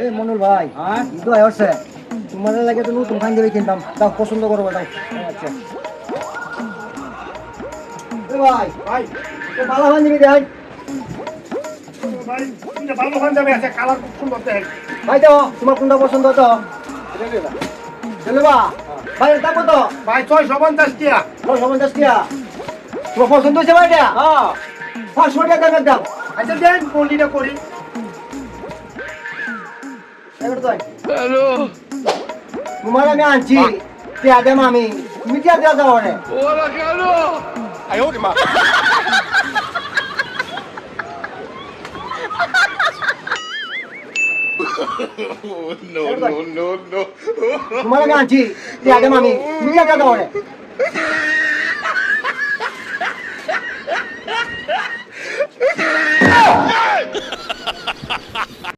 এই মনুল ভাই হ্যাঁ ঈদ আসছে তোমাদের লাগে তো নতুন পাঞ্জাবি কিনতাম দাও পছন্দ করবো দাও আচ্ছা এ ভাই ভাই তো ভালো পাঞ্জাবি দেয় ভাই এটা ভালো পাঞ্জাবি আছে কালার খুব সুন্দর দেখেন ভাই তো তোমার কোনটা পছন্দ তো চলে বা ভাই এর দাম কত ভাই 650 টাকা 950 টাকা তোমার পছন্দ হয়েছে ভাই এটা হ্যাঁ 500 টাকা দাম একদম আচ্ছা দেন কোনটা করি এবার তো তোমার আমি আনছি টিয়া দেম আমি তুমি টিয়া দেওয়া যাও রে তোমার আমি আনছি টিয়া দেম আমি তুমি টিয়া দেওয়া রে